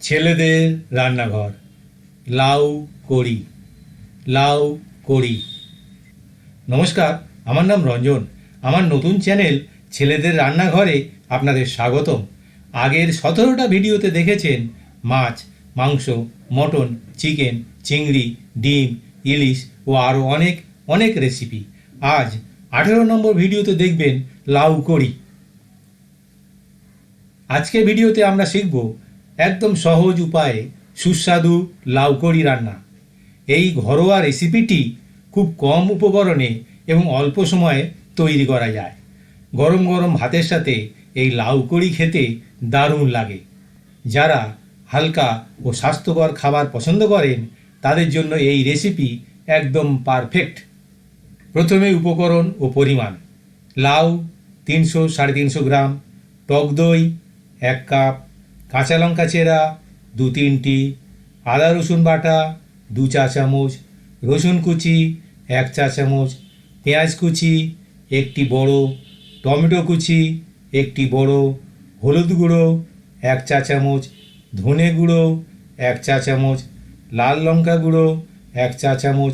ছেলেদের রান্নাঘর লাউ কড়ি। লাউ কড়ি। নমস্কার, আমার নাম রঞ্জন। আমার নতুন চ্যানেল ছেলেদের রান্নাঘরে আপনাদের স্বাগতম। আগের 17টা ভিডিওতে দেখেছেন মাছ, মাংস, মটন, চিকেন, চিংড়ি, ডিম, ইলিশ ও আরও অনেক অনেক রেসিপি। আজ 18 নম্বর ভিডিওতে দেখবেন লাউ কড়ি। আজকে ভিডিওতে আমরা শিখব একদম সহজ উপায়ে সুস্বাদু লাউ কড়ি রান্না। এই ঘরোয়া রেসিপিটি খুব কম উপকরণে এবং অল্প সময়ে তৈরি করা যায়। গরম গরম ভাতের সাথে এই লাউ কড়ি খেতে দারুণ লাগে। যারা হালকা ও স্বাস্থ্যকর খাবার পছন্দ করেন তাদের জন্য এই রেসিপি একদম পারফেক্ট। প্রথমে উপকরণ ও পরিমাণ: লাউ 300-350 গ্রাম, টক দই 1 কাপ, কাঁচা লঙ্কা চেরা 2-3টি, আদা রসুন বাটা 2 চা চামচ, রসুন কুচি 1 চা চামচ, পেঁয়াজ কুচি 1টি বড়, টমেটো কুচি 1টি বড়, হলুদ গুঁড়ো 1 চা চামচ, ধনে গুঁড়ো 1 চা চামচ, লাল লঙ্কা গুঁড়ো 1 চা চামচ,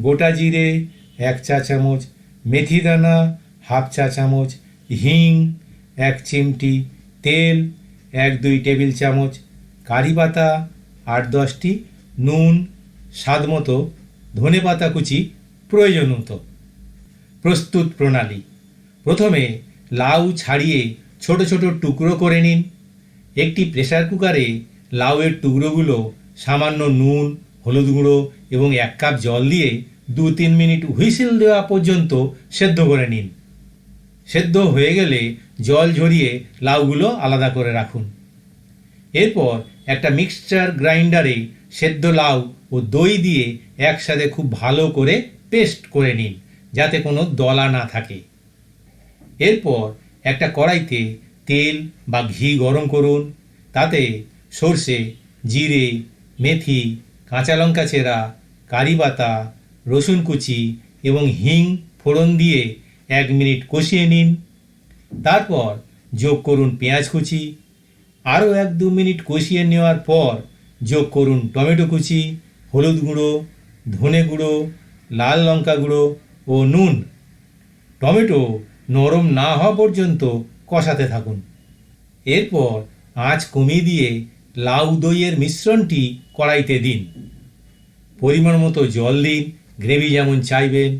গোটা জিরে 1 চা চামচ, মেথি দানা হাফ চা চামচ, হিং 1 চিমটি, তেল 1-2 টেবিল চামচ, কারি পাতা 8-10টি, নুন স্বাদ মতো, ধনে পাতা কুচি প্রয়োজন মতো। প্রস্তুত প্রণালী: প্রথমে লাউ ছাড়িয়ে ছোট ছোট টুকরো করে নিন। একটি প্রেসার কুকারে লাউয়ের টুকরোগুলো সামান্য নুন, হলুদ গুঁড়ো এবং 1 কাপ জল দিয়ে 2-3 মিনিট হুইসেল দেওয়া পর্যন্ত সেদ্ধ করে নিন। সেদ্ধ হয়ে গেলে জল ঝরিয়ে লাউগুলো আলাদা করে রাখুন। এরপর একটা মিক্সচার গ্রাইন্ডারে সেদ্ধ লাউ ও দই দিয়ে একসাথে খুব ভালো করে পেস্ট করে নিন, যাতে কোনো দলা না থাকে। এরপর একটা কড়াইতে তেল বা ঘি গরম করুন। তাতে সর্ষে, জিরে, মেথি, কাঁচা লঙ্কা চেরা, কারি পাতা, রসুন কুচি এবং হিং ফোড়ন দিয়ে 1 মিনিট কষিয়ে নিন। তারপর যোগ করুন পেঁয়াজ কুচি। আরও 1-2 মিনিট কষিয়ে নেওয়ার পর যোগ করুন টমেটো কুচি, হলুদ গুঁড়ো, ধনে গুঁড়ো, লাল লঙ্কা গুঁড়ো ও নুন। টমেটো নরম না হওয়া পর্যন্ত কষাতে থাকুন। এরপর আঁচ কমিয়ে দিয়ে লাউ দইয়ের মিশ্রণটি কড়াইতে দিন। পরিমাণ মতো জল দিন, গ্রেভি যেমন চাইবেন।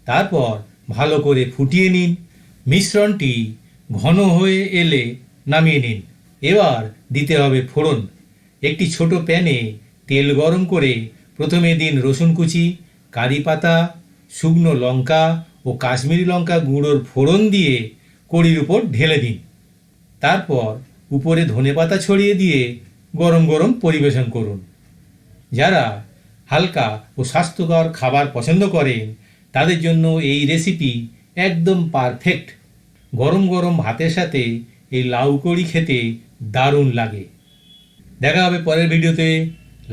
তারপর ভালো করে ফুটিয়ে নিন। মিশ্রণটি ঘন হয়ে এলে নামিয়ে নিন। এবার দিতে হবে ফোড়ন। একটি ছোট প্যানে তেল গরম করে প্রথমে দিন রসুন কুচি, কারি পাতা, শুকনো লঙ্কা ও কাশ্মীরি লঙ্কা গুঁড়োর ফোড়ন দিয়ে কড়ির উপর ঢেলে দিন। তারপর উপরে ধনেপাতা ছড়িয়ে দিয়ে গরম গরম পরিবেশন করুন। যারা হালকা ও স্বাস্থ্যকর খাবার পছন্দ করেন তাদের জন্য এই রেসিপি একদম পারফেক্ট। গরম গরম ভাতের সাথে এই লাউ কড়ি খেতে দারুণ লাগে। দেখা হবে পরের ভিডিওতে।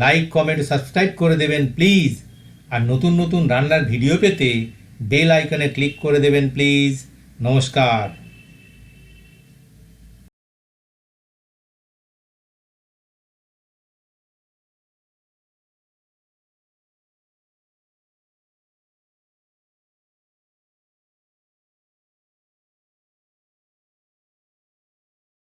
লাইক, কমেন্ট, সাবস্ক্রাইব করে দেবেন প্লিজ। আর নতুন নতুন রান্নার ভিডিও পেতে বেল আইকনে ক্লিক করে দেবেন প্লিজ। নমস্কার।